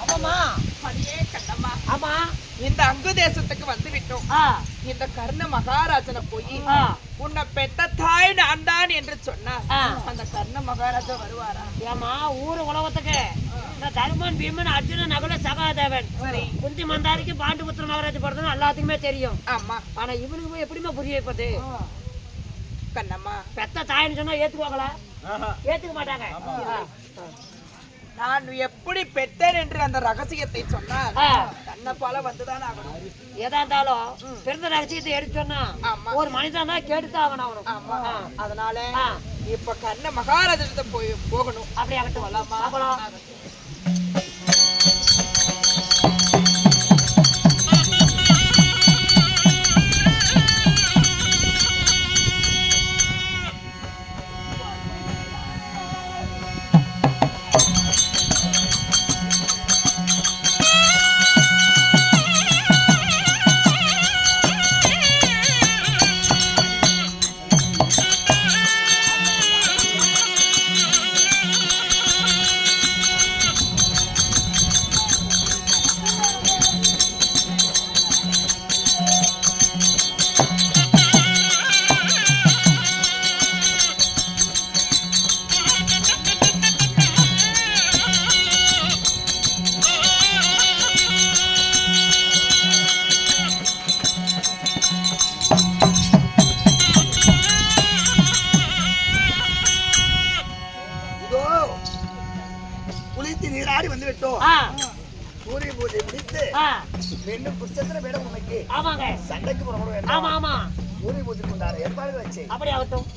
ஆமாமா அடியே கண்ணம்மா. ஆமா இந்த அங்கு தேசத்துக்கு வந்து விட்டோம். இந்த கர்ண மகாராஜனை போய் உன்னை பெத்த தாய் நான் தான் என்று சொன்னார். அந்த கர்ண மகாராஜா வருவாரா? ஏமா ஊரு உலகத்துக்கு இந்த தருமன் பீமன் அர்ஜுனன் நகுல சகாதேவன் குந்தி மந்தாரிக்கு பாண்டுபுத்திர மகாராஜ் படுறது எல்லாத்துக்குமே தெரியும். ஆமா. ஆனா இவனுக்கு போய் எப்படிமா புரிய வைப்பது? கண்ணம்மா பெத்த தாயின்னு சொன்னா ஏத்துக்குவாங்களா? ஏத்துக்க மாட்டாங்க. நான் எப்படி பெற்றேன் என்று அந்த ரகசியத்தை சொன்னால் கண்ணப்பால வந்துதான் ஆகணும். எதா இருந்தாலும் பிறந்த ரகசியத்தை எடுத்து சொன்னா ஒரு மனிதன் தான் கேட்டுதான் ஆகணும் அவனும். அதனால இப்ப கண்ண மகாராஜத்தை போகணும். அப்படி ஆகட்டும். வரலாமா? நீராடி வந்து விட்டோம். சூரிய பூஜை முடித்து மீண்டும் புத்தகத்துல வேட உனக்கு சண்டைக்கு புறப்பட வேண்டும். சூரிய பூஜைக்கு உண்டான ஏற்பாடு வச்சு அப்படி ஆகட்டும்.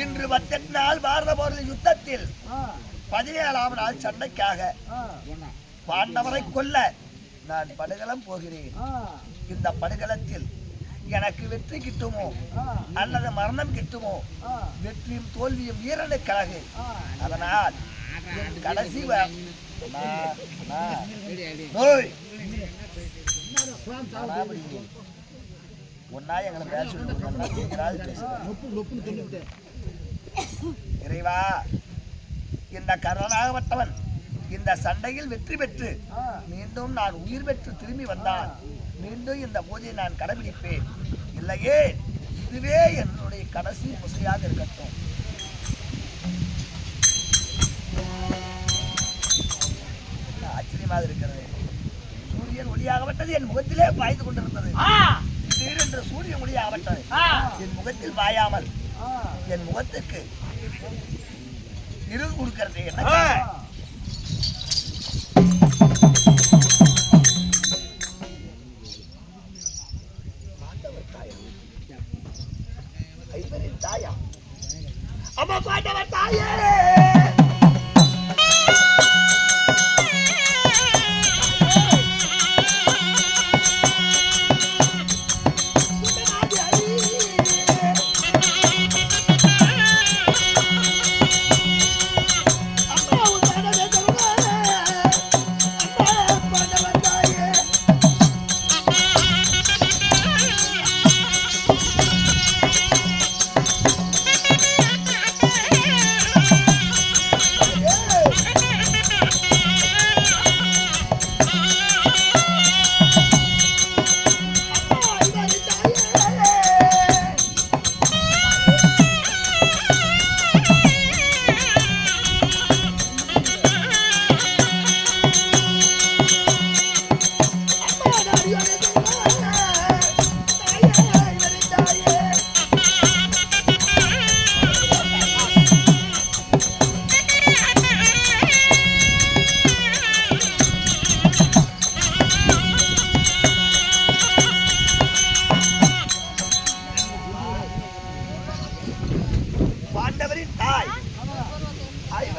இன்று 18 நாள் பாரத போரில் யுத்தத்தில் 17ஆம் நாள் சண்டைக்காக பாண்டவரை கொல்ல நான் படுகளம் போகிறேன். இந்த படுகளத்தில் எனக்கு வெற்றி கிட்டுமோ அல்லது மரணம் கிட்டுமோ, வெற்றியும் தோல்வியும் வீரனுக்காக. அதனால் என் கடைசி ஒன்னா எங்களை இறைவா, இந்த கருணாகப்பட்டவன் இந்த சண்டையில் வெற்றி பெற்று மீண்டும் நான் உயிர் பெற்று திரும்பி வந்தால் மீண்டும் இந்த பூஜையை நான் கடைபிடிப்பேன். இல்லையே இதுவே என்னுடைய கடைசி பூஜையாக இருக்கட்டும். ஆச்சரியமாக இருக்கிறது. சூரியன் ஒளியாகப்பட்டது என் முகத்திலே பாய்ந்து கொண்டிருந்தது. திடீரென்று சூரியன் ஒளியாகப்பட்டது என் முகத்தில் பாயாமல் என் முகத்துக்கு இருள் கொடுக்கிறது. என்ன தாயா? அம்மா பாண்டவர் தாயே!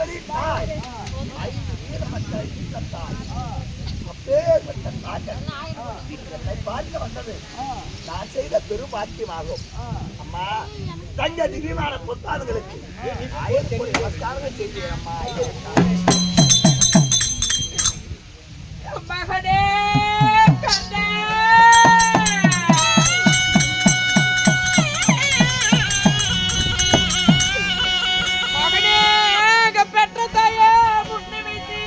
ஐவரி தாய், ஐந்து வீரமற்ற ஈழத்தாய், அப்பேற்பட்ட தாங்கள் என்னை பார்க்க வந்தது நான் செய்த பெரும் பாக்கியமாகும். அம்மா, தங்க திவ்யமான பொத்தாதுகளுக்கு 1000 கோடி நமஸ்காரங்கள் செய்கிறேன் அம்மா. மகனே கண்ணே, மகனே பெற்ற தாயே முன்னே வைத்து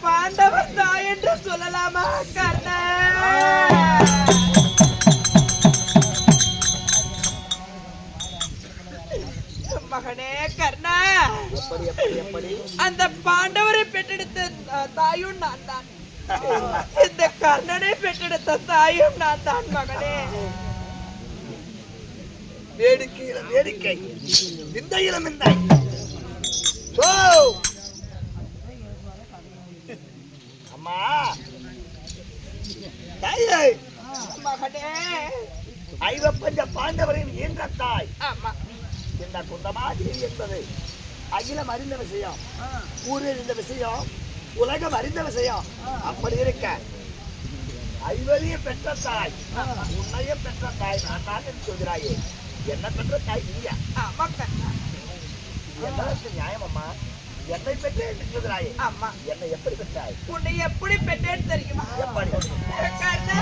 பாண்டவர் தாய் என்று சொல்லலாமா கண்ணா? மகனே கர்ணா, அந்த பாண்டவரை பெற்றெடுத்த தாயும் நான் தான், இந்த கர்ணனை பெற்றெடுத்த தாயும் நான் தான் மகனே. வேடிக்கையில வேடிக்கை, விந்தையில விந்தை. அம்மா தாயே, மகனே 55 பாண்டவரின் ஈன்ற தாய். ஆமா, இந்த குந்தமாதேவி என்பது அகிலம் அறிந்த விஷயம், ஊர் அறிந்த விஷயம், உலகம் அறிந்த விஷயம். அப்படி இருக்க ஐவரையும் பெற்ற தாய், உன்னையும் பெற்ற தாய் நான் தான் என்று சொல்கிறாயே. என்ன பெற்ற தாய் நீயா? ஆமா கண்ணா. எதற்கு நியாயம் அம்மா? என்னை பெற்றே என்று சொல்கிறாயே. ஆமா, என்னை எப்படி பெற்றாய்? உன்னை எப்படி பெற்றேன்னு தெரியுமா? எப்படி? கண்ணா,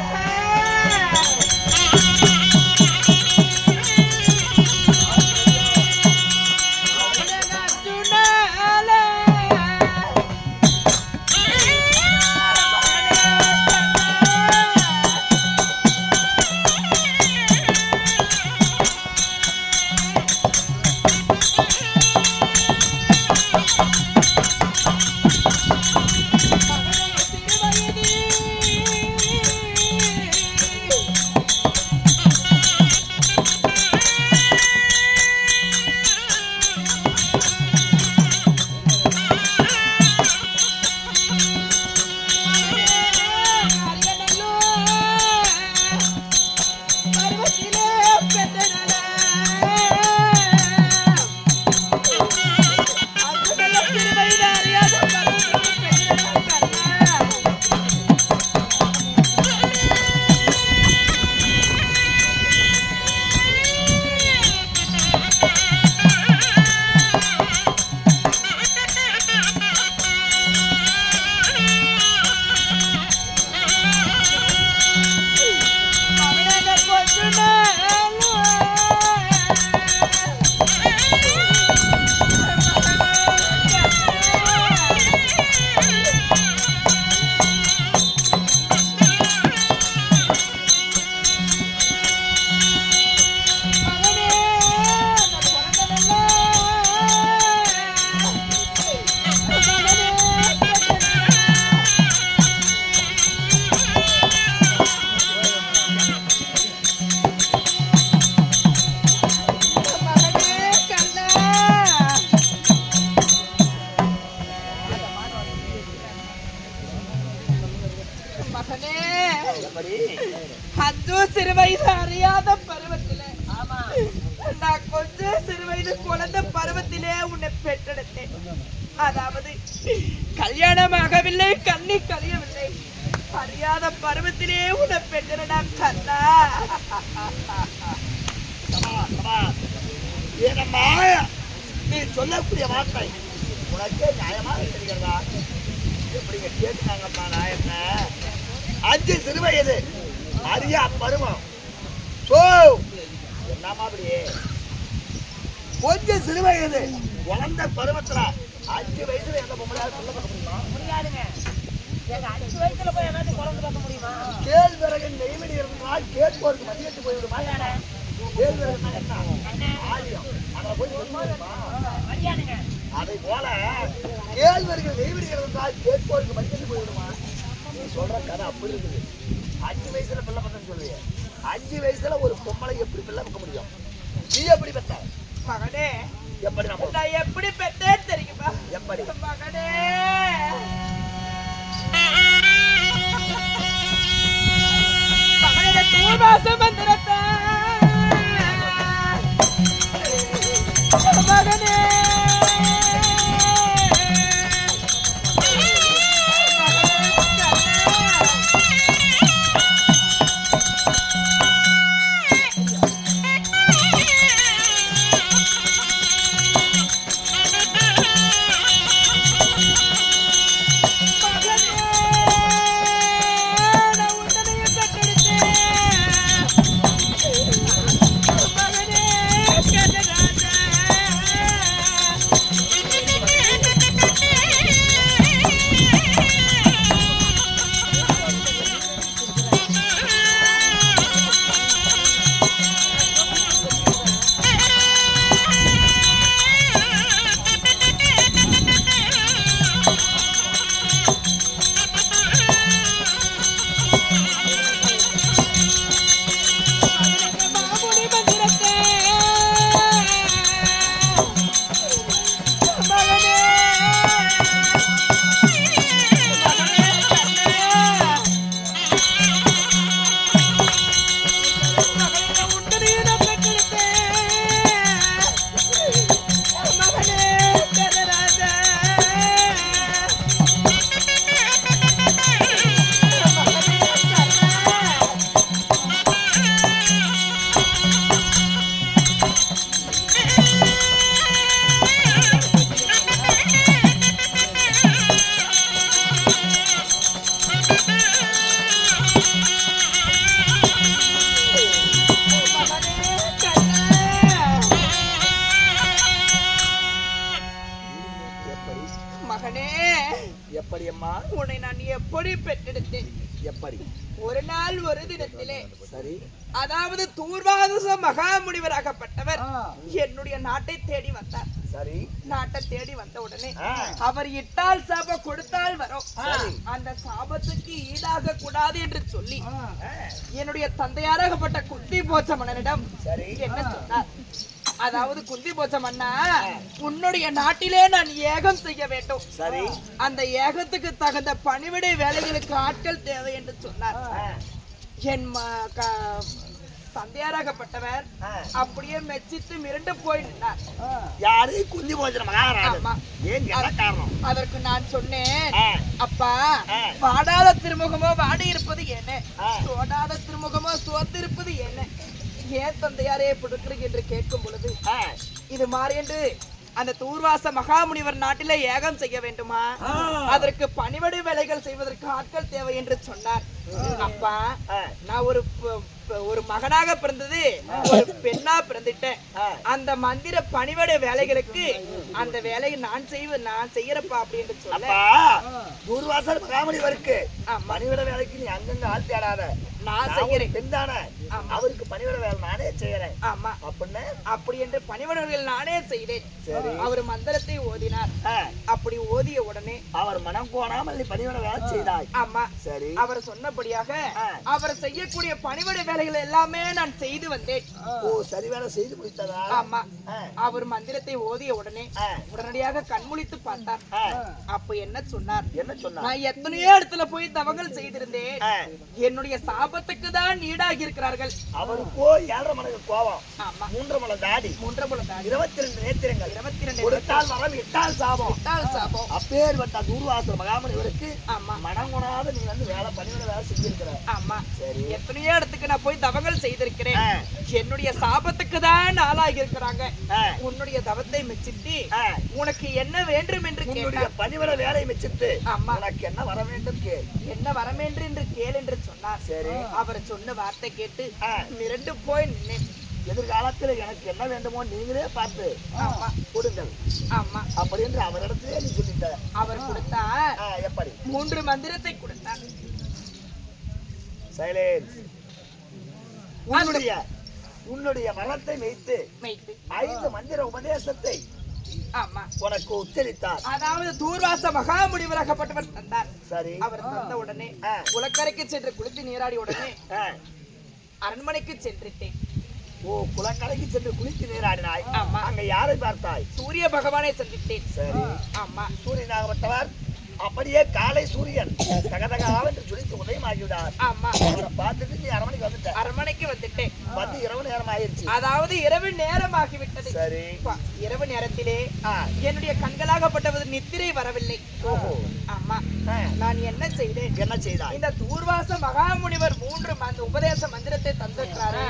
சிறு வயது அறியாத பருவத்திலே நான் கொஞ்சம் சிறு வயது குழந்தை பருவத்திலே உன்னை பெற்றெடுத்தேன். அதாவது கல்யாணமாகவில்லை, கண்ணி கழியவில்லை, அறியாத பருவத்திலே உன்னை பெற்றடா கண்ணா. நீ சொல்லக்கூடிய வார்த்தை உனக்கே நியாயமாக தெரிகிறதா? எப்படிங்க கேட்டுனாங்கப்பா? நான் என்ன 5 சிறு வயது அறியா பருவம் என்னமா அப்படியே கொஞ்சம் சிறு வயது குழந்தை பருவத்துல 5 வயசுல எந்த பொம்பளையாவது சொல்ல பார்க்க முடியுமா? முடியாதுங்க. 5 வயசுல போய் எல்லாத்தையும் குழந்தை பார்க்க முடியுமா? கேழ்வரகு நெய்வெளி இருந்தால் கேட்போருக்கு மதியத்து போய்விடுமா? கேழ்வரகு என்ன ஆரியம் அதை போய் முடியாதுங்க. அதை போல கேழ்வரகு நெய்வெளி இருந்தால் கேட்போருக்கு மதியத்து போய்விடுமா? நீ சொல்ற கதை அப்படி இருக்குது. 5 வயசுல பிள்ளை பத்தன்னு சொல்லுவீங்க. 5 வயசுல ஒரு பொம்பளை எப்படி பிள்ளை வைக்க முடியும்? நீ எப்படி பெற்ற மகனே? எப்படி நான் எப்படி பெற்றேன் தெரியுமா? எப்படி மகனே? மகனே தூர்வாசம் மந்திரத்தை மகனே எப்படி அம்மா? உன்னை நான் எப்படி பெற்றெடுத்தேன்? எப்படி? ஒரு நாள் ஒரு தினத்திலே சரி, அதாவது தூர்வாச மகாமுனிவராகப்பட்டவர் என்னுடைய நாட்டை தேடி வந்தார். சரி, நாட்டை தேடி வந்த உடனே அவர் இட்டால் சாபம் கொடுத்தால் வரும், அந்த சாபத்துக்கு ஈடாக கூடாது என்று சொல்லி என்னுடைய தந்தையாராகப்பட்ட குந்தி போச்ச மன்னனிடம் என்ன சொன்னார்? அதாவது குந்தி போச்ச மன்னா, உன்னுடைய நாட்டிலே நான் ஏகம் செய்ய வேண்டும். சரி, அந்த ஏகத்துக்கு தகுந்த பணிவிடை வேலைகளுக்கு ஆட்கள் தேவை என்று சொன்னார். என் தந்தையாராகப்பட்டவர் அப்படியே மெச்சித்து மிரண்டு போய் நின்றார். யாரு? குந்தி போச்ச மகாராஜா. ஏன் காரணம்? அதற்கு நான் சொன்னேன், அப்பா, வாடாத திருமுகமோ வாடி இருப்பது என்ன, சோடாத திருமுகமோ சோத்து இருப்பது என்ன, ஏன் தந்தையாரே கொடுக்கிறீங்க என்று கேட்கும் பொழுது, இது மாறி என்று அந்த தூர்வாச மகாமுனிவர் நாட்டிலே ஏகம் செய்ய வேண்டுமா, அதற்கு பணிவடை வேலைகள் செய்வதற்கு ஆட்கள் தேவை என்று சொன்னார். அப்பா, நான் ஒரு மகனாக பிறந்தது ஒரு பெண்ணா பிறந்துட்டேன். அந்த மந்திர பணிவடை வேலைகளுக்கு அந்த வேலையை நான் செய்யறப்பா அப்படின்னு சொல்ல, தூர்வாசர் மகாமுனிவருக்கு பணிவிட வேலைக்கு நீ அங்கங்க ஆள் தேடாத, நான் செய்யறேன். பெண் தானே, அவருக்கு பணிவிட வேலை நானே செய்யறேன். ஆமா, அப்படின்னு அப்படி என்று பணிவிடர்கள் நானே செய்தேன். அவர் மந்திரத்தை ஓதினார். அப்படி ஓதிய உடனே அவர் மனம் கோணாமல் நீ பணிவிட வேலை செய்தாய். ஆமா, சரி. அவர் சொன்னபடியாக அவர் செய்யக்கூடிய பணிவிட வேலைகள் எல்லாமே நான் செய்து வந்தேன். ஓ, சரி, வேலை செய்து முடித்ததா? ஆமா. அவர் மந்திரத்தை ஓதிய உடனே உடனடியாக கண்முழித்து பார்த்தார். அப்ப என்ன சொன்னார்? என்ன சொன்னார்? நான் எத்தனையோ இடத்துல போய் தவங்கள் செய்திருந்தேன். என்னுடைய சாப சாபத்துக்கு தான் ஈடாகி இருக்கிறார்கள். அவருக்கோ 7.5 மடங்கு கோபம், ஆமா 3 மலை தாடி, 3 தாடி, 22 நேத்திரங்கள், 22 கொடுத்தால் வரம் இட்டால் சாபம். சாபம். அப்பேற்பட்ட தூர்வாசர் மகாமுனிவருக்கு ஆமா மனங்குணாத நீ வந்து பணிவிட வேலை செஞ்சிருக்கிற. ஆமா சரி, எத்தனையோ இடத்துக்கு நான் போய் தவங்கள் செய்திருக்கிறேன். என்னுடைய சாபத்துக்கு தான் ஆளாகி இருக்கிறாங்க. உன்னுடைய தவத்தை மெச்சிட்டு உனக்கு என்ன வேண்டும் என்று கேட்டார். பணிவிட வேலை மெச்சிட்டு ஆமா உனக்கு என்ன வர வேண்டும் கேள், என்ன வரவேண்டும் என்று கேள் என்று சொன்னார். சரி, அவர் சொன்ன வார்த்தை கேட்டு மிரண்டு போய் நின்னேன். எதிர்காலத்தில் எனக்கு என்ன வேண்டுமோ நீங்களே பார்த்து ஆமா கொடுங்கள். ஆமா அப்படி என்று அவரிடத்திலே நீ சொல்லிட்ட. அவர் கொடுத்தார். எப்படி? 3 மந்திரத்தை கொடுத்தார். சைலன்ஸ். உன்னுடைய வரத்தை வைத்து 5 மந்திர உபதேசத்தை ஆமா உனக்கு உச்சரித்தார். அதாவது தூர்வாச மகாமுனிவராகப்பட்டவர் தந்தார். சரி, அவர் தந்த உடனே குளக்கரைக்கு சென்று குளித்து நீராடி உடனே அரண்மனைக்கு சென்றுட்டேன். ஓ, குளக்கரைக்கு சென்று குளித்து நீராடினாய். அங்க யாரை பார்த்தாய்? சூரிய பகவானை சந்தித்தேன். சரி, ஆமா சூரியனாகப்பட்டவர் அப்படியே காலை சூரியன் தகதகாவென்று சுழித்து உதயமாகிவிட்டார். ஆமா, அவரை பார்த்துட்டு நீ அரண்மனைக்கு வந்துட்ட. அரண்மனைக்கு வந்துட்டேன். வந்து இரவு நேரம் ஆயிடுச்சு. அதாவது இரவு நேரம் ஆகிவிட்டது. சரி, இரவு நேரத்திலே என்னுடைய கண்களாகப்பட்டது நித்திரை வரவில்லை. ஓஹோ, ஆமா, நான் என்ன செய்தேன்? என்ன செய்தாய்? இந்த தூர்வாச மகாமுனிவர் 3 உபதேச மந்திரத்தை தந்திருக்கிறாரு.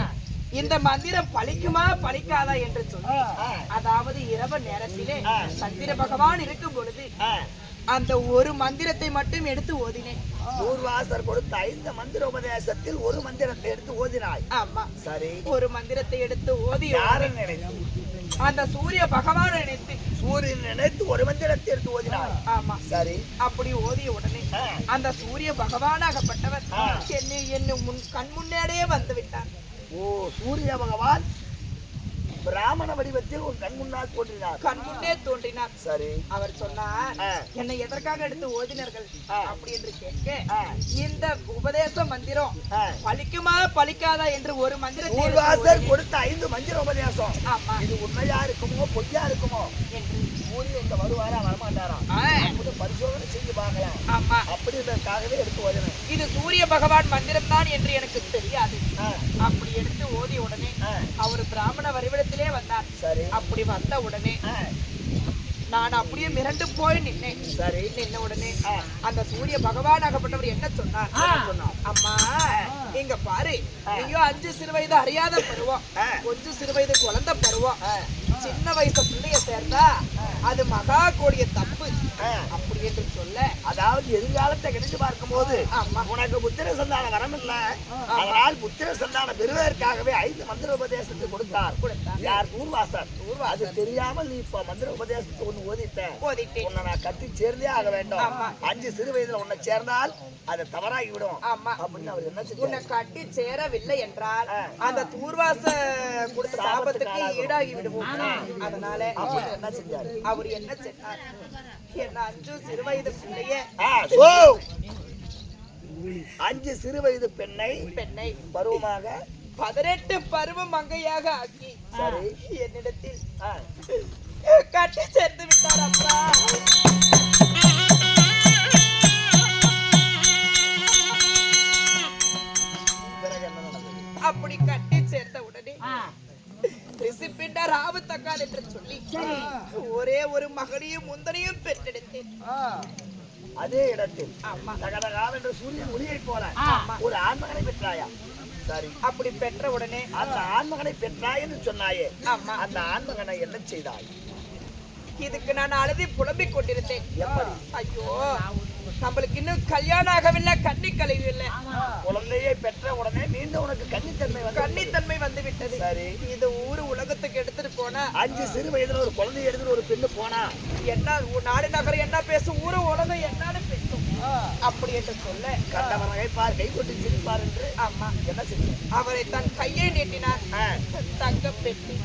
இந்த மந்திரம் பலிக்குமா பலிக்காதா என்று சொல்லி, அதாவது இரவு நேரத்திலே சந்திர பகவான் இருக்கும் பொழுது அந்த ஒரு மந்திரத்தை மட்டும் எடுத்து ஓதினேன். தூர்வாசர் கொடுத்த 5 மந்திர உபதேசத்தில் ஒரு மந்திரத்தை எடுத்து ஓதினாய். ஆமா, சரி, ஒரு மந்திரத்தை எடுத்து ஓதி யாரை நினைத்து? அந்த சூரிய பகவான் நினைத்து, சூரியன் நினைத்து ஒரு மந்திரத்தை எடுத்து ஓதினாய். ஆமா, சரி, அப்படி ஓதிய உடனே அந்த சூரிய பகவானாகப்பட்டவர் என்னை கண் முன்னேடியே வந்து விட்டார். ஓ, சூரிய பகவான் பிராமண வடிவத்தில் ஒரு கண் முன்னால் தோன்றினார். கண் முன்னே தோன்றினார். சரி, அவர் சொன்னார், என்னை எதற்காக எடுத்து ஓதினர்கள் அப்படி என்று கேட்க, இந்த உபதேச மந்திரம் பலிக்குமா பலிக்காதா என்று ஒரு மந்திரம் தூர்வாசர் கொடுத்த 5 மந்திர உபதேசம். ஆமா, இது உண்மையா இருக்குமோ பொய்யா இருக்குமோ என்று சூரியன் இங்க வருவாரா வரமாட்டாரா அப்படி பரிசோதனை செஞ்சு பார்க்கலாம். ஆமா, அப்படின்றதுக்காகவே எடுத்து ஓதினேன். இது சூரிய பகவான் மந்திரம் தான் என்று எனக்கு தெரியாது. அப்படி எடுத்து ஓதிய உடனே அவர் பிராமண வரிவிடத்திலே வந்தார். சரி, அப்படி வந்த உடனே நான் அப்படியே மிரண்டு போய் நின்னேன். சரி, நின்ன உடனே அந்த சூரிய பகவான் ஆகப்பட்டவர் என்ன சொன்னார்? அம்மா, இங்க பாரு, நீயோ 5 சிறு வயது அறியாத பருவம், கொஞ்சம் சிறு வயது குழந்தை பருவம், சின்ன வயசு பிள்ளைய சேர்ந்தா அது மகா கோடிய தப்பு அப்படி என்று சொல்ல, அதாவது எதிர்காலத்தை கணித்து பார்க்கும் போது உனக்கு புத்திர சந்தானம் வரமில்ல, அதனால் புத்திர சந்தானம் பெறுவதற்காகவே 5 மந்திர உபதேசத்தை கொடுத்தார். யார்? தூர்வாசர். அது தெரியாமல் நீ இப்ப மந்திர உபதேசத்தை ஒண்ணு ஓதிட்டேன். உன்னை நான் கட்டி சேர்ந்தே ஆக வேண்டும். 5 சிறு வயதுல உன்னை சேர்ந்தால் அது தவறாகி விடும் அப்படின்னு அவர் என்ன செய்ய, உன்னை கட்டி சேரவில்லை என்றால் அந்த தூர்வாச கொடுத்த சாபத்துக்கு ஈடாகி விடுவோம். அதனால என்ன செஞ்சார்? அவர் என்ன செஞ்சார்? என்ன 5 சிறு வயது பிள்ளைய 5 சிறு வயது பெண்ணை பருவமாக 18 பருவ மங்கையாக ஆக்கி சரி என்னிடத்தில் கட்டி சேர்த்து விட்டார். அப்பா, அப்படி கட்டி சேர்த்த உடனே ரிசிப்பிண்டா ராவத்தக்கால் என்று சொல்லி ஒரே ஒரு மகனையும் முந்தனையும் பெற்றெடுத்தேன். அதே இடத்தில் தகதகாவென்று சூரியன் ஒளியை போல ஒரு ஆண்மகனை பெற்றாயா? சரி, அப்படி பெற்ற உடனே அந்த ஆண்மகனை பெற்றாய் என்று சொன்னாயே, அந்த ஆண்மகனை என்ன செய்தாய்? இதுக்கு நான் அழுதி புலம்பிக் கொண்டிருந்தேன். எப்படி? ஐயோ, நம்மளுக்கு இன்னும் கல்யாணம் ஆகவில்லை, கன்னி கழிவில்லை. குழந்தையை பெற்ற உடனே மீண்டும் உனக்கு கன்னித்தன்மை வந்து விட்டது. சரி, இது ஊரு உலகத்துக்கு எடுத்துட்டு போனா 5 சிறு வயதுல ஒரு குழந்தையை எடுத்துட்டு ஒரு பெண்ணு போனா என்ன நாடு நகரம் என்ன பேசும், ஊரு உலகம் என்னன்னு பேசும் அப்படி என்று சொல்ல, கண்டவரை பார், கை கொட்டி சிரிப்பார் என்று என்ன செய்ய அவரை தன் கையை நீட்டினார். தங்க பெட்டி,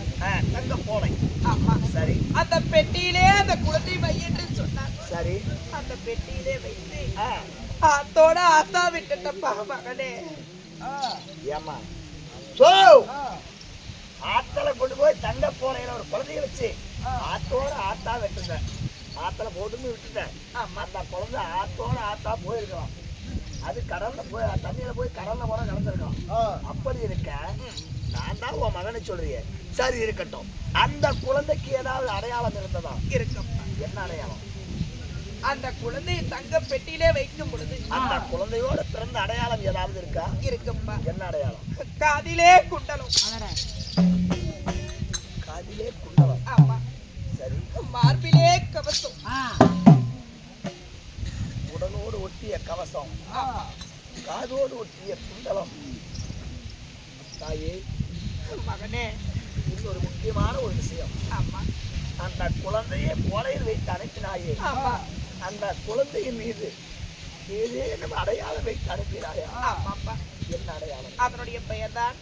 தங்க போனை. ஆமா, சரி, அந்த பெட்டியிலே அந்த குழந்தை வை என்று சொன்னார். சரி, அந்த பெட்டியிலே வைத்து அத்தோட ஆத்தா விட்டுட்டப்பா மகனே. ஏமா ஆத்தல கொண்டு போய் தங்க போனையில ஒரு குழந்தைய வச்சு ஆத்தோட ஆத்தா வெட்டுங்க, ஆத்தல போட்டுன்னு விட்டுட்டேன். அந்த குழந்தை ஆத்தோட ஆத்தா போயிருக்கலாம். அது கடல்ல போய் தண்ணியில போய் கடல்ல போற கலந்துருக்கான். அப்படி இருக்க நான் தான் உன் மகனை சொல்றியே. சரி இருக்கட்டும். அந்த குழந்தைக்கு ஏதாவது அடையாளம் இருந்ததா? இருக்கப்பா. என்ன அடையாளம்? அந்த குழந்தையை தங்க பெட்டியிலே வைக்கும் பொழுது அந்த குழந்தையோட பிறந்த அடையாளம் ஏதாவது இருக்கா? இருக்கப்பா. என்ன அடையாளம்? காதிலே குண்டலம். காதிலே குண்டலம். ஆமா. சரி. மார்பிலே கவசம். உடலோடு ஒட்டிய கவசம், காதோடு ஒட்டிய குண்டலம். தாயே, மகனே, இன்னொரு முக்கியமான ஒரு விஷயம். ஆமா. அந்த குழந்தையை போலையில் வைத்து அனுப்பினாயே, ஆமா. அந்த குழந்தையின் மீது ஏதேனும் அடையாளம் வைத்து அனுப்பினாயா? ஆமாப்பா. என்ன அடையாளம்? அதனுடைய பெயர் தான்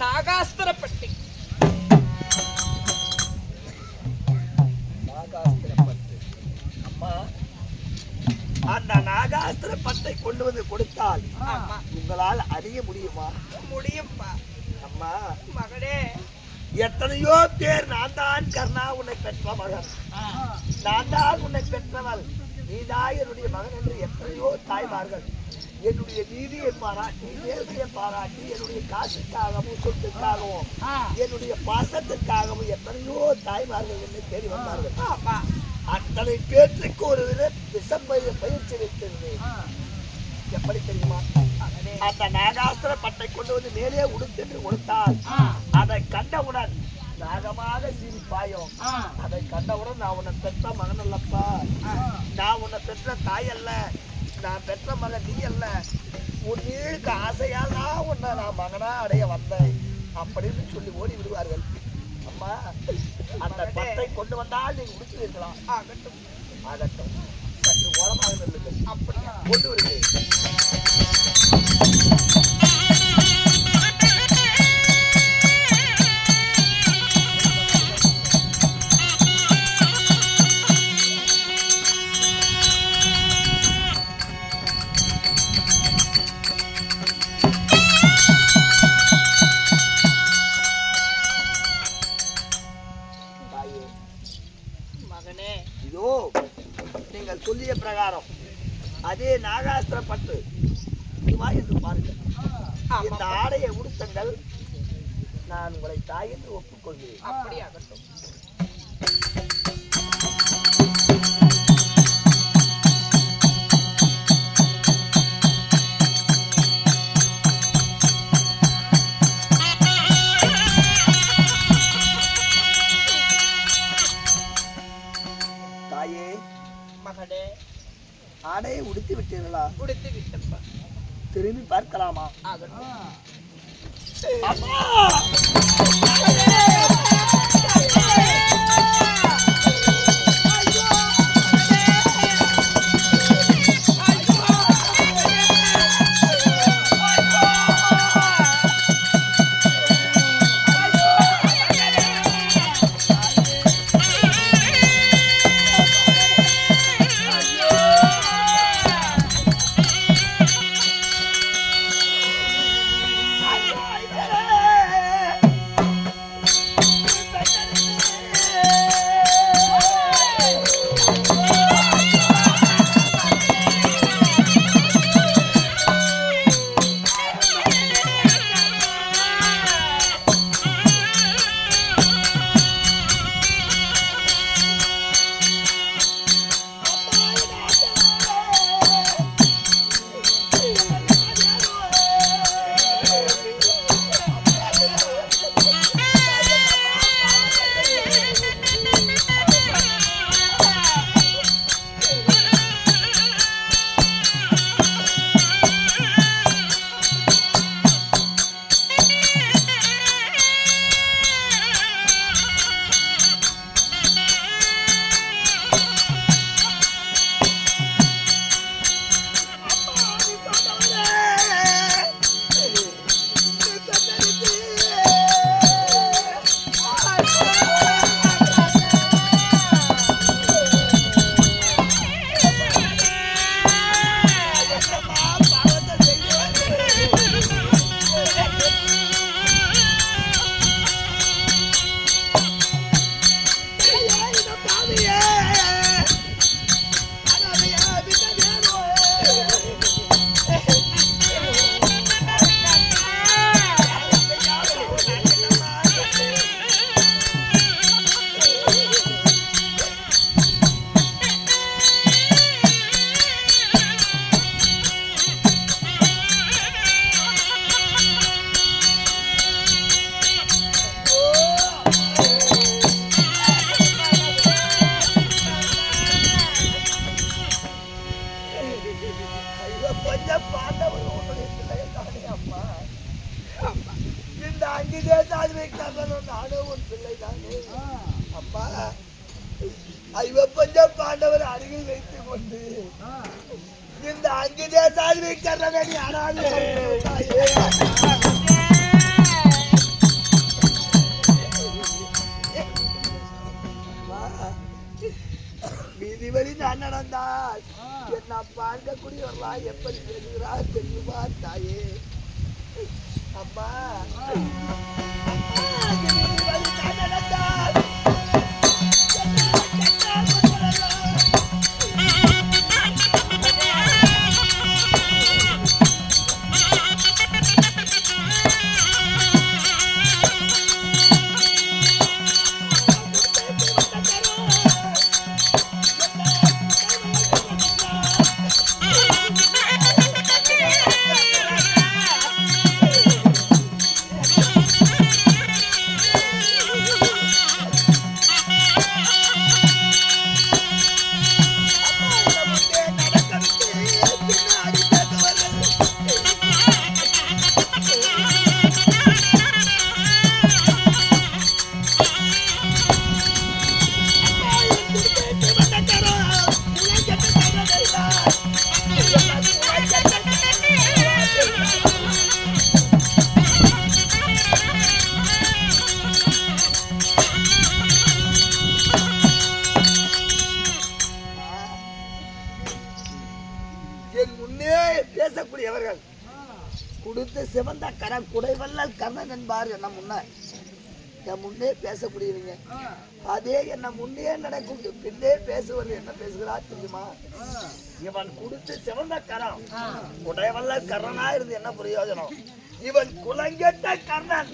நாகாஸ்திரப்பட்டி. நாகாஸ்திரப்பட்டு. அம்மா, அந்த நாகாஸ்திரப்பட்டை கொண்டு வந்து கொடுத்தால் ஆமா. உங்களால் அறிய முடியுமா? முடியும்பா. அம்மா, மகனே, எத்தனையோ பேர் நான் தான் கர்ணா உன்னை பெற்ற மகன், நான் தான் உன்னை பெற்றவள், நீதான் என்னுடைய மகன் என்று எத்தனையோ தாய்மார்கள் என்னுடைய நீதியை பாராட்டி, நேர்மையை பாராட்டி, என்னுடைய காசுக்காகவும் சொத்துக்காகவும் என்னுடைய பாசத்திற்காகவும் எத்தனையோ தாய்மார்கள் என்னை தேடி வந்தார்கள். ஆமா. அத்தனை பேற்றுக்கு ஒரு விசம்பரிய பயிற்சி வைத்திருந்தேன். எப்படி தெரியுமா? அந்த நாகாஸ்திர பட்டை கொண்டு வந்து மேலே உடுத்தென்று கொடுத்தால் அதை கண்டவுடன் நாகமாக சிரிப்பாயும். அதை கண்டவுடன் நான் உன்னை பெற்ற மகன் அல்லப்பா, நான் உன்னை பெற்ற தாய் அல்ல, நான் பெற்ற மகன் நீ அல்ல, உன் நீளுக்கு ஆசையால் நான் உன்னை நான் மகனா அடைய வந்தேன் அப்படின்னு சொல்லி ஓடி விடுவார்கள். அம்மா, அந்த பட்டை கொண்டு வந்தால் நீங்க முடிச்சு இருக்கலாம். ஆகட்டும். ஆகட்டும். சற்று ஓரமாக நில்லுங்கள். அப்படியா? கொண்டு வருகிறேன். மகனே, இதோ நீங்கள் சொல்லிய பிரகாரம் அதே நாகாஸ்திர பட்டு என்று பாருங்கள். இந்த ஆடையை உடுத்தங்கள், நான் உங்களை தாய் என்று ஒப்புக்கொள்கிறேன். அப்படி ஆகட்டும். தாயே, மகனே, ஆடையை உடுத்தி விட்டீர்களா? உடுத்தி விட்டப்பா. திரும்பி பார்க்கலாமா? ஆகட்டும். அம்மா! அங்கிதே சாதிவை கர்ணனும் நானும் உன் பிள்ளை தானே அம்மா. ஐவப்பஞ்ச பாண்டவர் அருகில் வைத்துக் கொண்டு இந்த அங்கிதே சாதிவை கர்ணனை நீ அனாதை வீதி வழி நான் நடந்தால் என்ன பார்க்கக்கூடியவர்களா எப்படி பேசுகிறா தெரியுமா தாயே? அம்மா வீதி வழி நான் நடந்தால் பேசக்கூடியவர்கள் கொடுத்து சிவந்த கடன் குடைவல்லல் கர்ணன் என்பார் என்ன முன்ன என் முன்னே பேசக்கூடியவங்க. அதே என்ன முன்னே நடக்கும் பின்னே பேசுவது என்ன பேசுகிறா தெரியுமா? இவன் கொடுத்து சிவந்த கரம் குடைவல்லல் கர்ணனா இருந்து என்ன பிரயோஜனம்? இவன் குலங்கெட்ட கர்ணன்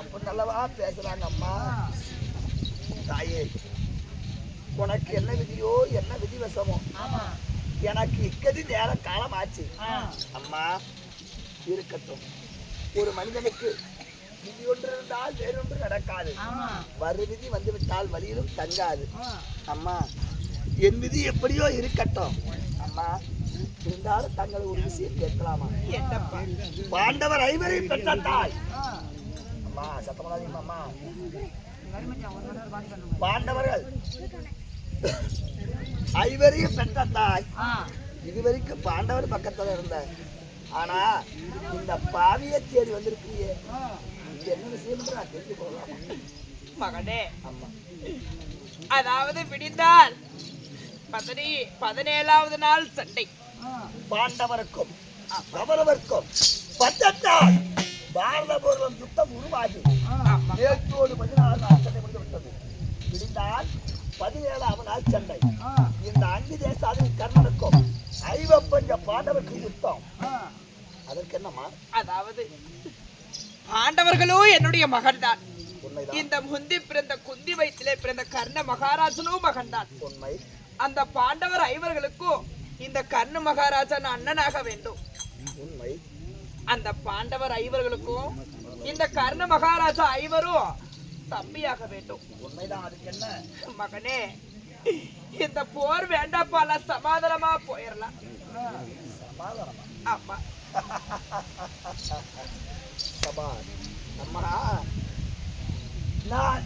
அப்ப நல்லவா பேசுறாங்க. அம்மா தாயே, உனக்கு என்ன விதியோ என்ன விதி வசமோ எனக்கு இக்கதி நேர காலம் ஆச்சு. அம்மா இருக்கட்டும். ஒரு மனிதனுக்கு விதி ஒன்று இருந்தால் வேறொன்று நடக்காது. வரு விதி வந்து விட்டால் வழியிலும் தங்காது. அம்மா என் விதி எப்படியோ இருக்கட்டும். அம்மா இருந்தாலும் தங்களை ஒரு விஷயம் கேட்கலாமா? பாண்டவர் ஐவரை பெற்ற தாய். அம்மா சத்தமராஜிங்க அம்மா, பாண்டவர்கள் ஐவரையும் பெற்ற தாய். இதுவரைக்கும் பாண்டவர் பக்கத்துல இருந்த, ஆனா இந்த பாவிய தேடி வந்திருக்கீங்க. என்ன விஷயம் நான் தெரிந்து கொள்ளலாமா? மகனே, அம்மா அதாவது விடிந்தால் 17வது நாள் சண்டை. பாண்டவருக்கும் கௌரவருக்கும் பட்டத்தால் பாரத பூர்வம் யுத்தம் உருவாகி நேற்றோடு 16 நாள் சண்டை முடிந்து விட்டது. விடிந்தால் 17வது நாள் சண்டை. இந்த அங்கி தேசாதின் கர்ணனுக்கும் ஐவப்பஞ்ச பாண்டவருக்கு யுத்தம். அதற்கு என்னம்மா? அதாவது பாண்டவர்களும் என்னுடைய மகன் தான். இந்த முந்தி பிறந்த குந்தி வயிற்றிலே பிறந்த கர்ண மகாராஜனும் மகன் தான். உண்மை. அந்த பாண்டவர் ஐவர்களுக்கும் இந்த கர்ண மகாராஜன் அண்ணனாக வேண்டும். உண்மை. அந்த பாண்டவர் ஐவர்களுக்கும் இந்த கர்ண மகாராஜா ஐவரும் தம்பியாக வேண்டும். உண்மைதான். அதுக்கு என்ன மகனே, இந்த போர் வேண்டாப்பால சமாதானமா போயிடலாம். சமாதானமா? ஆமா. அம்மா, நான்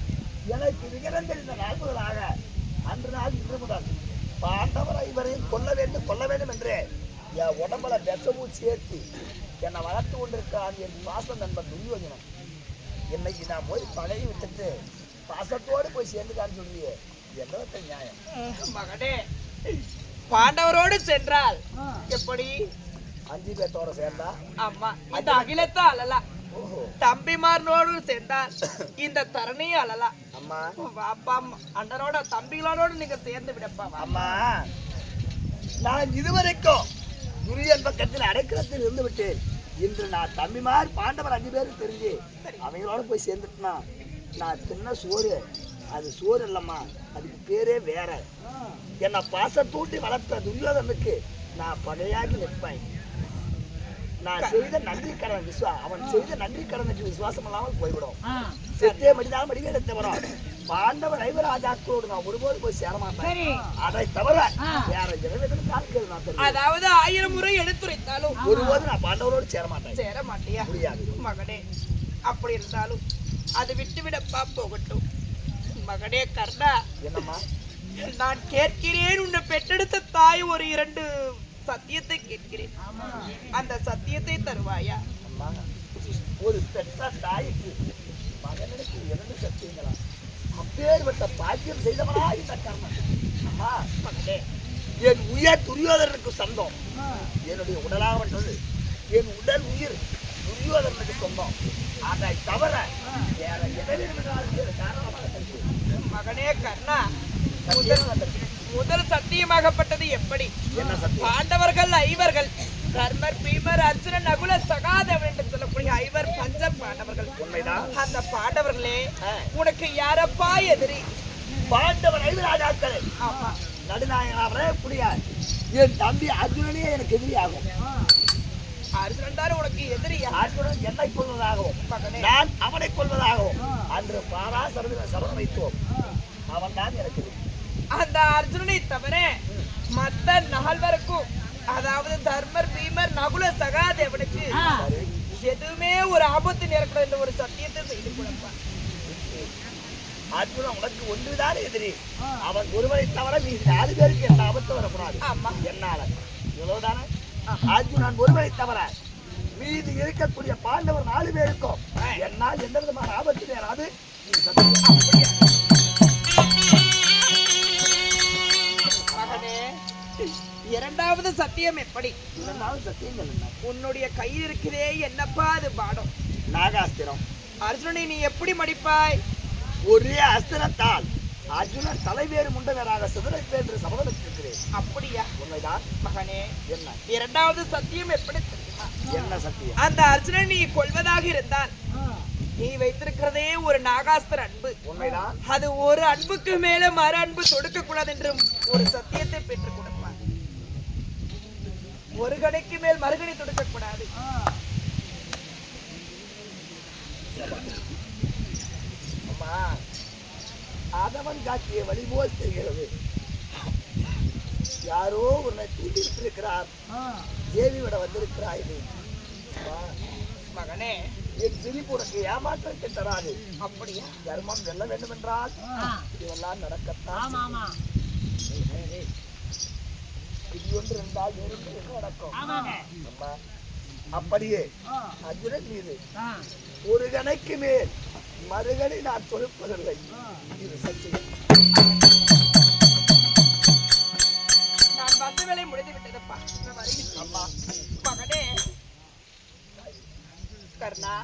எனக்கு விகிடம் தெரிந்த நாட்களாக அன்று நாள் இன்று முதல் பாண்டவர் ஐவரையும் கொல்ல வேண்டும் என்று என் உடம்புல விஷமும் சேர்த்து என்னை வளர்த்து கொண்டிருக்கான் என் பாசம் நண்பன் துரியோதனன். இன்னைக்கு நான் போய் பழைய விட்டுட்டு பாசத்தோடு போய் சேர்ந்துக்கான்னு சொல்றியே, எந்த நியாயம்? மகனே, பாண்டவரோடு சென்றால் எப்படி? 5 பேர்த்தோட சேர்ந்தா? ஆமா, இந்த அகிலத்தை அழலாம். தம்பிமாரோடு சேர்ந்தால் இந்த தரணியும் அழலாம். அம்மா அப்பா அண்ணனோட தம்பிகளோட நீங்க சேர்ந்து விடப்பா. அம்மா, நான் இதுவரைக்கும் துரியன் பக்கத்தில் அடைக்கலத்தில் இருந்து விட்டேன். இன்று நான் தம்பிமார் பாண்டவர் 5 பேருக்கு தெரிஞ்சு அவங்களோட போய் சேர்ந்துட்டுனா நான் தின்ன சோறு அது சோறு இல்லம்மா, அதுக்கு பேரே வேற. என்னை பாசத்தூட்டி வளர்த்த துரியோதனுக்கு நான் பகையாகி நிற்பேன். நான் செய்த நன்றி கடன் அவன் செய்த நன்றி கடனுக்கு விசுவாசம் இல்லாமல் போய்விடும். செத்தே மடிதாலும் மடிவேடத்தை வரும். பாண்டவர் ஐவராஜாக்களோடு நான் ஒருபோது போய் சேர மாட்டேன். அதை தவிர வேற அதாவது 1000 முறை எடுத்துரைத்தாலும் ஒருபோது நான் பாண்டவரோடு சேர மாட்டேன். சேர மாட்டியா? முடியாது. மகனே, அப்படி இருந்தாலும் அது விட்டுவிடப்பா போகட்டும். மகனே கர்ணா, என்னம்மா? நான் கேட்கிறேன், உன்னை பெற்றெடுத்த தாய் ஒரு 2 சத்தியத்தை கேட்கிறேன். அந்த சத்தியத்தை தருவாயா? அம்மா, ஒரு பெற்ற தாய்க்கு மகனுக்கு 2 சத்தியங்களா? அப்பேற்பட்ட பாக்கியம் செய்தவனா இந்த கர்ணன். அம்மா மகனே, என் உயிர் துரியோதனனுக்கு சொந்தம். என்னுடைய உடலாகப்பட்டது, என் உடல் உயிர் துரியோதனனுக்கு சொந்தம். அதை தவிர வேற எதற்கு காரணமாக மகனே கர்ணா, முதல் சத்தியமாகப்பட்டது எப்படி? என்ன சத்தியம்? பாண்டவர்கள் 5 தர்மர், பீமர், அர்ஜுனன், நகுல, சகாதேவன் என்று சொல்லக்கூடிய 5 பஞ்ச பாண்டவர்கள். உண்மைதான். அந்த பாண்டவர்களே உனக்கு யாரப்பா எதிரி? பாண்டவர் 5 ராஜாக்கள். ஆமா, நடுநாயகனாவரே புரியாது. என் தம்பி அர்ஜுனனே எனக்கு எதிரியாகும். அர்ஜுனன் தான் உனக்கு எதிரியா? அர்ஜுனன் என்னை கொள்வதாகவும் நான் அவனை கொள்வதாகவும் அன்று பாரா சரண வைத்தோம். அவன் தான் எனக்கு எதிரி. அந்த அர்ஜுனனை தவிர மத்த 4 அதாவது தர்மர், பீமர், நகுல, சகாதேவனுக்கு எதுவுமே ஒரு ஆபத்து நேரக்கூடாது என்ற ஒரு சத்தியத்தை செய்து கொடுப்பா. அர்ஜுனன் உனக்கு ஒன்றுதான் எதிரி. அவன் ஒருவரை தவிர மீது 4 பேருக்கு என்ன ஆபத்து வரக்கூடாது. ஆமா, என்னால இவ்வளவுதானே? அர்ஜுனன் ஒருவரை தவிர மீது இருக்கக்கூடிய பாண்டவர் 4 பேருக்கும் என்னால் எந்த விதமான ஆபத்து நேராது. மகனே, 2வது சத்தியம் எப்படி? 2வது சத்தியங்கள் என்ன? உன்னுடைய கையில் இருக்கிறதே என்னப்பா அது பாடம்? நாகாஸ்திரம். அர்ஜுனனை நீ எப்படி மடிப்பாய்? ஒரே அஸ்திரத்தால் அர்ஜுனன் தலைவேறு முண்டவராக சிதறப்பேன் என்று சபதமிட்டிருக்கிறேன். அப்படியா? உண்மைதான். மகனே, என்ன 2வது சத்தியம் எப்படி தெரியுமா? என்ன சத்தியம்? அந்த அர்ஜுனன் நீ கொள்வதாக இருந்தால் நீ வைத்திருக்கிறதே ஒரு நாகாஸ்திர அன்பு. உண்மைதான். அது ஒரு அன்புக்கு மேல மறு அன்பு தொடுக்க கூடாது என்று ஒரு சத்தியத்தை பெற்றுக் கொடுப்பார். ஒரு கடைக்கு மேல் மறுகடை தொடுக்க கூடாது. அம்மா, ஆதவன் காட்டிய வழி போல் தெரிகிறது. யாரோ உன்னை தூண்டிருக்கிறார். தேவி விட வந்திருக்கிறாய் நீ. மகனே, என் சிரிப்பு உனக்கு ஏமாற்றத்தை தராது. அப்படியா? தர்மம் வெல்ல வேண்டும் என்றால் இதெல்லாம் நடக்கத்தான். இது ஒன்று இருந்தால் வேறு என்ன நடக்கும்? அம்மா, அப்படியே அர்ஜுனன் மீது ஒரு கணைக்கு மேல் மறுகணை நான் தொடுப்பதில்லை. இது சத்தியம். நான் வந்த வேலை முடிந்து விட்டதப்பா. அம்மா மகனே கர்ணா,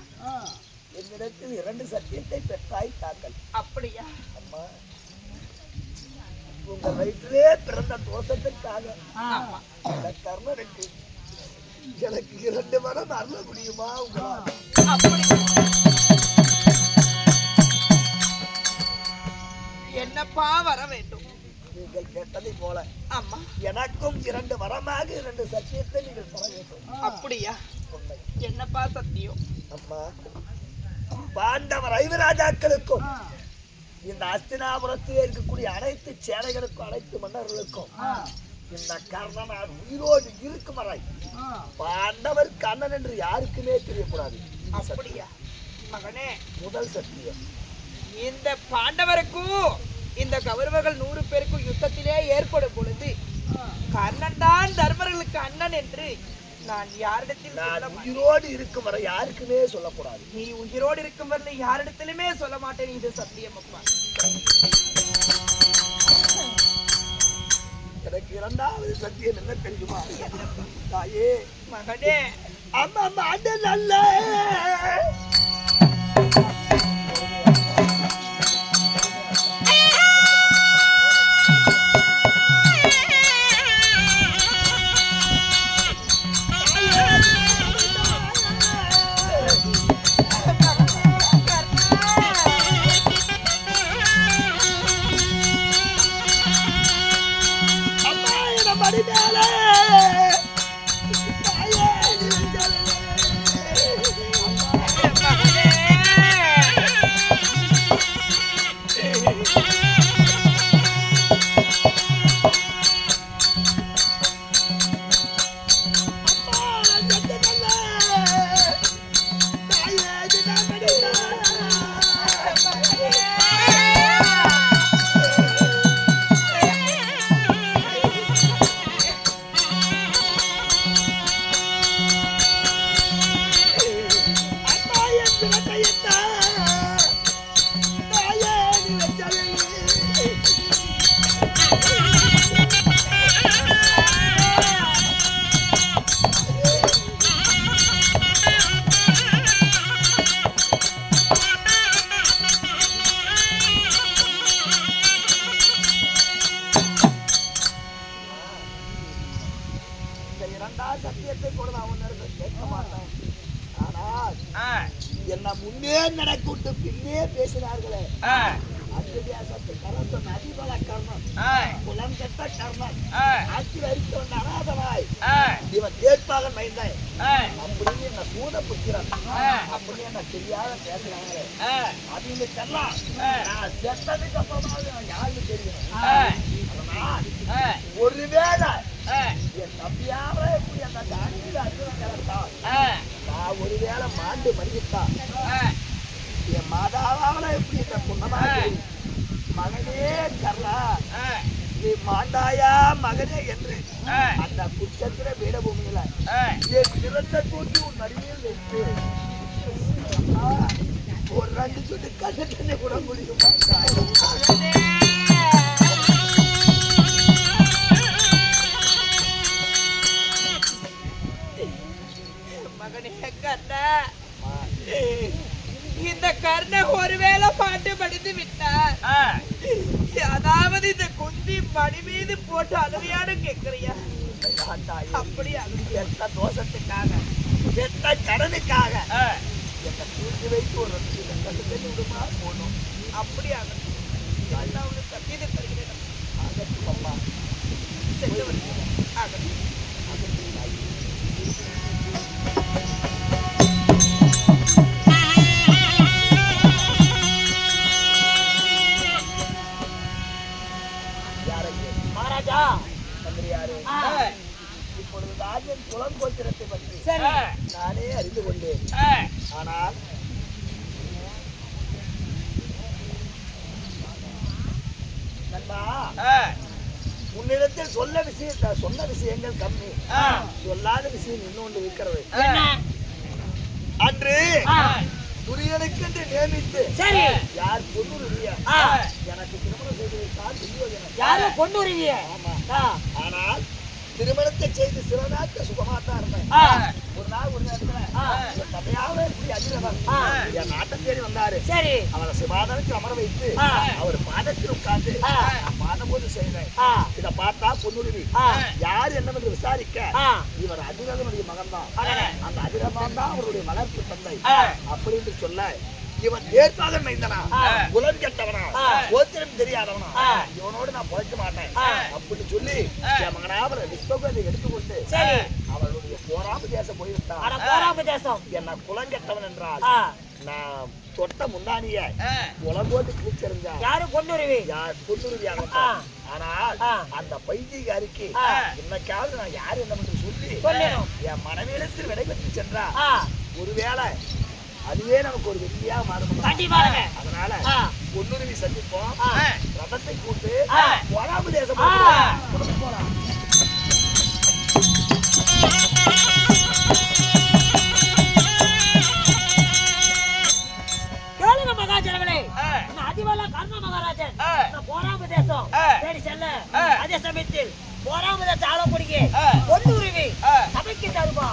என்னிடத்தில் 2 சத்தியத்தை பெற்றாய் தாங்கள். அப்படியா? அம்மா, உங்கள் வயிற்றிலே பிறந்த தோஷத்திற்காக அந்த கர்ணனுக்கு எனக்கு 2 வரம் அருள முடியுமா உங்களால்? அப்படி என்னப்பா வர வேண்டும்? நீங்கள் கேட்டதை போல ஆமா, எனக்கும் 2 வரமாக 2 சத்தியத்தை நீங்கள் தர வேண்டும். அப்படியா? உண்மை. என்னப்பா சத்தியம்? அம்மா, பாண்டவர் 5 ராஜாக்களுக்கும் இந்த அஸ்தினாபுரத்தில் இருக்கக்கூடிய அனைத்து சேனைகளுக்கும் அனைத்து மன்னர்களுக்கும் இந்த கர்ணன் உயிரோடு இருக்கும் வரை பாண்டவர் கண்ணன் என்று யாருக்குமே தெரியக்கூடாது. அப்படியா? மகனே, முதல் சத்தியம். இந்த பாண்டவருக்கும் இந்த கௌரவர்கள் 100 பேருக்கும் யுத்தத்திலே ஏற்படும் பொழுது கர்ணன் தான் தர்மர்களுக்கு அண்ணன் என்று நான் யாரிடத்தில் உயிரோடு இருக்கும் வரை யாருக்குமே சொல்லக்கூடாது. நீ உயிரோடு இருக்கும் வரை யாரிடத்திலுமே சொல்ல மாட்டேன். இது சத்தியம் அப்பா. எனக்கு 2வது சத்தியம் என்ன தெரியுமா? தாயே, மகனே, அம்மா அண்ணன் அல்ல. முன்னமே பேசினார்களே அத்தியாசத்து கரசன் அதிபல கர்ணன் குலம் கெட்ட கர்ணன் ஆட்சி வரித்து வந்த அநாதனாய் இவன் தேர்ப்பாக மைந்தாய் அப்படின்னு என்ன சூத புத்திரன் அப்படின்னு என்ன தெரியாத பேசுறாங்களே அவங்களுக்கெல்லாம் நான் செத்ததுக்கு அப்புறமா யாருக்கு தெரியும். அதனால் ஒருவேளை என் தம்பியாவே எப்படி அந்த தாண்டியில் அர்ஜுனன் கிடத்தான் நான் ஒருவேளை மாண்டு மறிவித்தான் என் மாதாவால எப்படி இந்த புண்ணமாக மகனே கர்ணா நீ மாண்டாயா மகனே என்று அந்த குச்சத்திர பீடபூமியில என் சிறந்த தூக்கி உன் நடுவில் வைத்து ஒரு 2 சொட்டு கண்ணு தண்ணி கூட முடியுமா மகனே கர்ணா இந்த கர்ண ஒருவேளை பாட்டு படித்து விட்டார். அதாவது இந்த குந்தி மணி மீது போட்டு அழுவையாடு கேட்கிறியா? அப்படி எந்த தோஷத்துக்காக எந்த கடனுக்காக என்னை தூக்கி வைத்து ஒரு 2 கண்ணு தண்ணி விடுமா போகணும். அப்படி ஆகட்டும். சத்தியத்தை தருகிறேன். ஆகட்டும் அம்மா சென்று வருகிறேன். ஆகட்டும். இப்பொழுது ராஜன் குலம் கோத்திரத்தை பற்றி நானே அறிந்து கொண்டேன். ஆனால் நண்பா உன்னிடத்தில் சொன்ன விஷயங்கள் கம்மி, சொல்லாத விஷயம் இன்னொன்று இருக்கிறது. அன்று துரியனுக்கு என்று நியமித்து யார் பொண்ணுருவிய எனக்கு திருமணம் செய்து வைத்தால் யாரும் பொண்ணுருவிய. ஆனால் திருமணத்தை செய்து சில நாட்கள் சுகமாத்தான் இருந்தேன். ஒரு நாள் ஒரு நேரத்துல கதையாவே அஜிரவன் என் நாட்டை தேடி வந்தாரு. அவரை சிவாதனுக்கு அமர வைத்து அவர் பாதத்தில் உட்கார்ந்து பாதபோது செய்தேன். இதை பார்த்தா பொன்னுருவி யார் என்னவென்று விசாரிக்க இவர் அஜிரவனுடைய மகன் தான். அந்த அஜிரவன் தான் அவருடைய வளர்ப்பு தந்தை அப்படின்னு சொல்ல இவன் தேர்ப்பாக மைந்தனா குலம் கெட்டவனா கோத்திரம் தெரியாதவனா இவனோடு நான் பொழைக்க மாட்டேன் அப்படின்னு சொல்லி என் மகனாவரை விஸ்வகத்தை எடுத்துக்கொண்டு அவளுடைய போராம தேசம் போய்விட்டான். என்ன குலம் கெட்டவன் என்றால் நான் தொட்ட முன்னாடிய உலகோட்டு கிழிச்சிருந்தா யாரும் பொண்ணுருவி பொண்ணுருவியாக. ஆனால் அந்த பைத்தியகாரிக்கு இன்னைக்காவது நான் யாரு என்ன சொல்லி என் மனைவியிடத்தில் விடைபெற்று சென்றா ஒருவேளை அதுவே நமக்கு ஒரு வெற்றியா மாறும். அதனால பொன்னுருவி சந்திப்போம், ரதத்தை கூட்டு போராம தேசம் போலாம். கேளுங்க மகாஜனங்களே, அதிபல கர்ண மகாராஜன் போராம தேசம் தேடி செல்ல அதே சமயத்தில் போராம தேசம் ஆளக்கூடிய பொன்னுருவி சபைக்கு தருமா.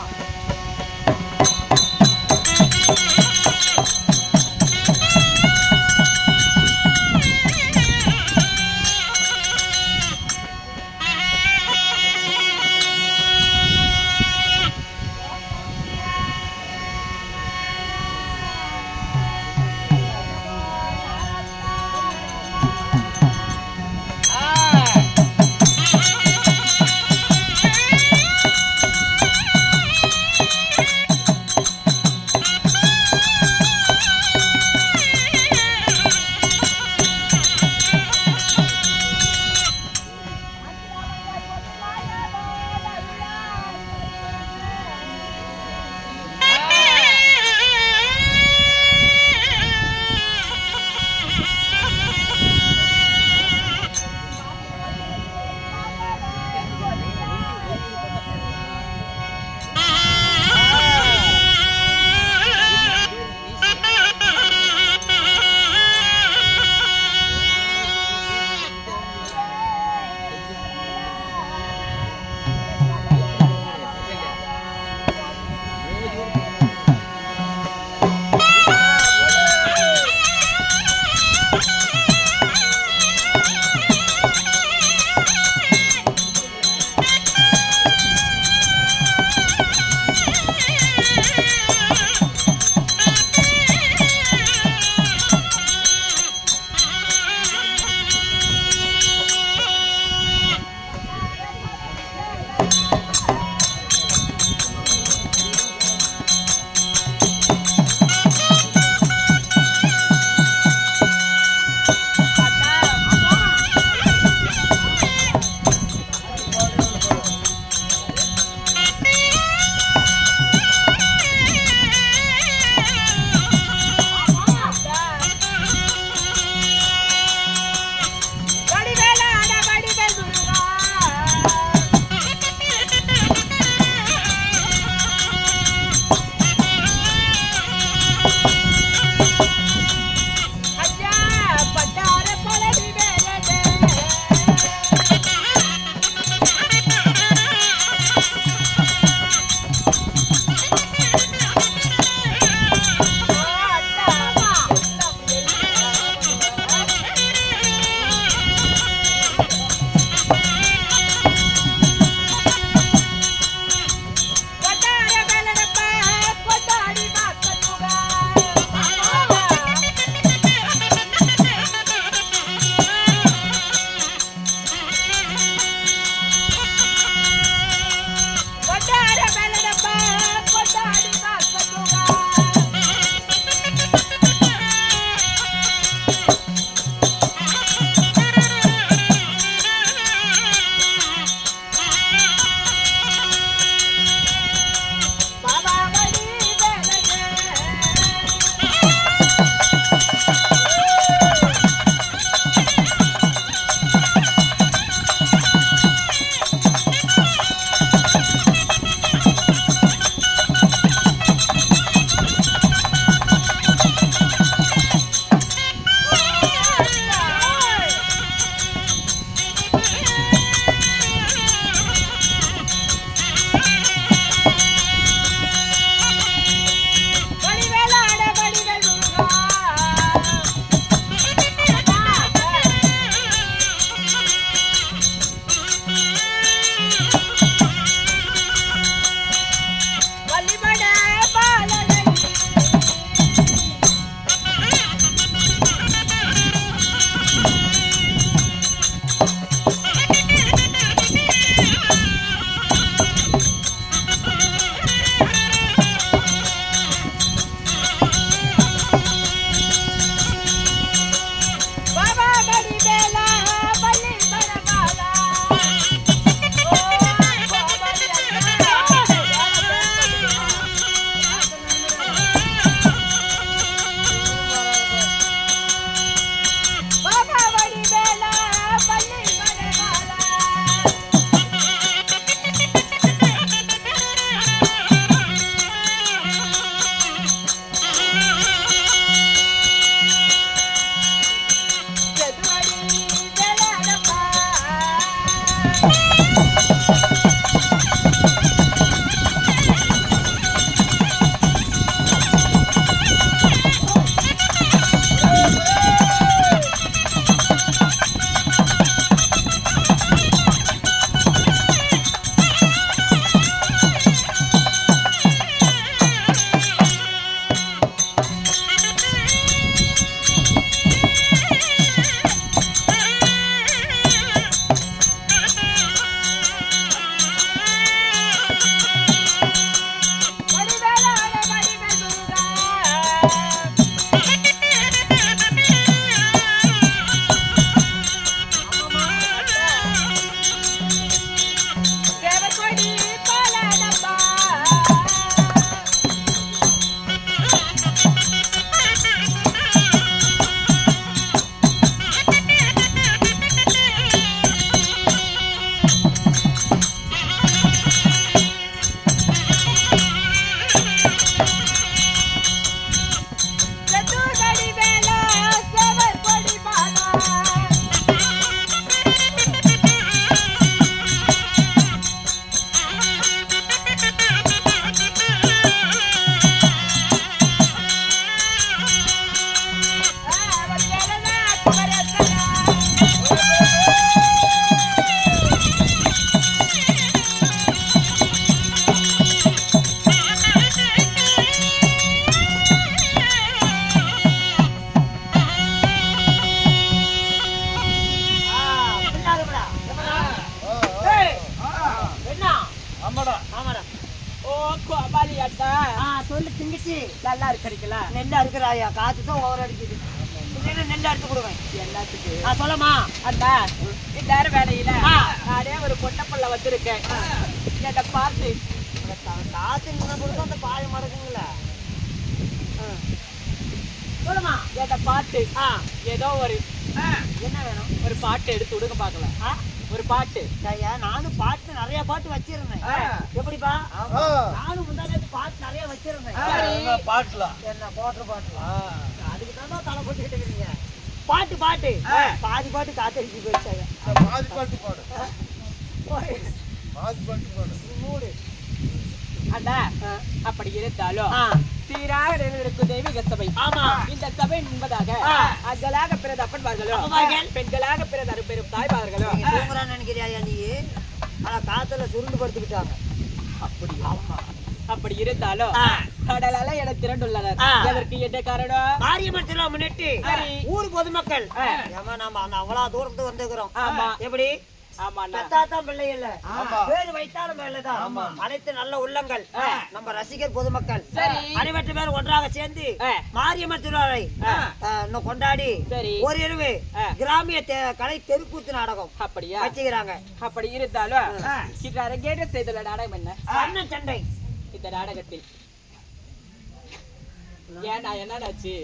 அடிச்சு நல்லா இருக்கறீங்களா? நெல்லு அறுக்கிறாயா? காத்து தான் ஓவர் அடிக்குது. இல்லைன்னா நெல்லு அறுத்து கொடுவேன் எல்லாத்துக்கு நான் சொல்லமா அண்ணா இந்நேரம் வேலையில நானே ஒரு பொட்டப்பள்ள வச்சிருக்கேன். என்ன பார்த்து காத்து நின்று கொடுத்தா அந்த பாய மடக்குங்களா? சொல்லுமா என்ன பார்த்து ஏதோ ஒரு என்ன வேணும்? ஒரு பாட்டு எடுத்து விடுங்க பாக்கலாம். ஒரு பாட்டு ஐயா நானும் பாட்டு நிறைய பாட்டு வச்சிருந்தேன். எப்படிப்பா? நானும் முன்னாடி பாட்டு நிறைய வச்சிருந்தேன். பாட்டுலாம் என்ன போட்டு பாட்டுலாம் அதுக்கு தான் தலை போட்டுக்கிட்டு இருக்கீங்க. பாட்டு பாட்டு பாதி பாட்டு காத்தடிச்சு போயிடுச்சாங்க. பாதி பாட்டு பாடு பாதி பாட்டு பாடு மூடு அண்ணா அப்படி இருந்தாலும் சீராக நிறைவேறும் தெய்வீக சபை. ஆமா இந்த சபை என்பதாக ஆண்களாக பிறந்த அப்பன்மார்களோ பெண்களாக பிறந்த அரும்பெரும் தாய்மார்களோ தூங்குறான்னு நினைக்கிறியா நீ? ஆனா காத்துல சுருண்டு படுத்துக்கிட்டாங்க. அப்படி ஆமா அப்படி இருந்தாலும் கடலால என திரண்டுள்ளனர். இதற்கு என்ன காரணம்? மாரியம்மன் திருவிழா முன்னிட்டு ஊர் பொதுமக்கள் ஏமா நாம அந்த அவ்வளவு தூரத்துக்கு வந்துக்கிறோம். எப்படி பெத்தாத்தான் பிள்ளை இல்ல பேரு வைத்தாலும் மேலதான். அனைத்து நல்ல உள்ளங்கள் நம்ம ரசிகர் பொதுமக்கள் அனைவற்று பேர் ஒன்றாக சேர்ந்து மாரியம்மன் திருவிழாவை இன்னும் கொண்டாடி ஒரு இரவு கிராமிய கலை தெருக்கூத்து நாடகம் அப்படியா வச்சுக்கிறாங்க. அப்படி இருந்தாலும் இது அரங்கேற்ற செய்துள்ள நாடகம் என்ன? அண்ணன் சண்டை. இந்த நாடகத்தில் ஏன்னா என்னடாச்சு?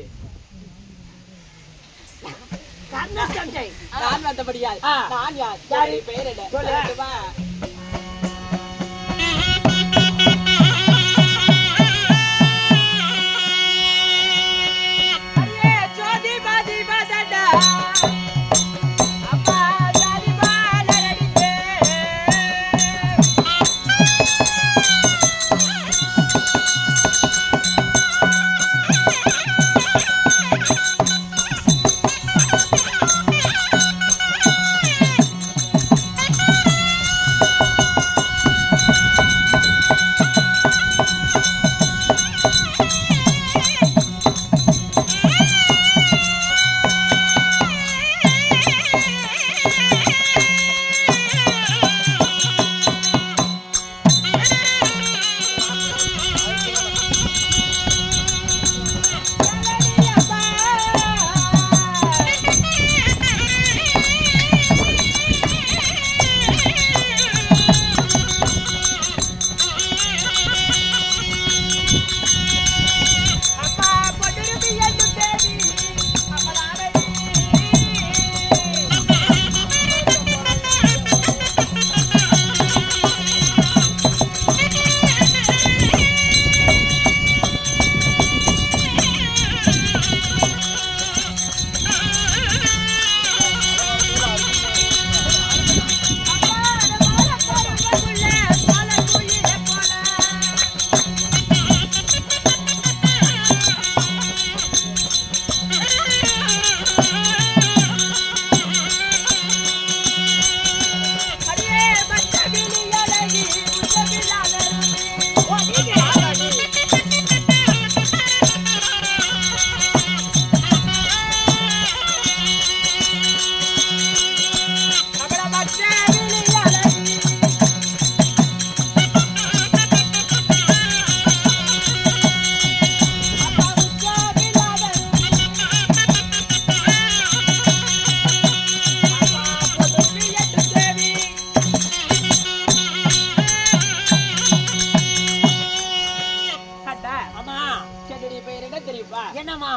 கண்ணன் சண்டை. நான் வந்தபடியால் நான் யார்? பேர் என்ன சொல்லுவா? என்னமா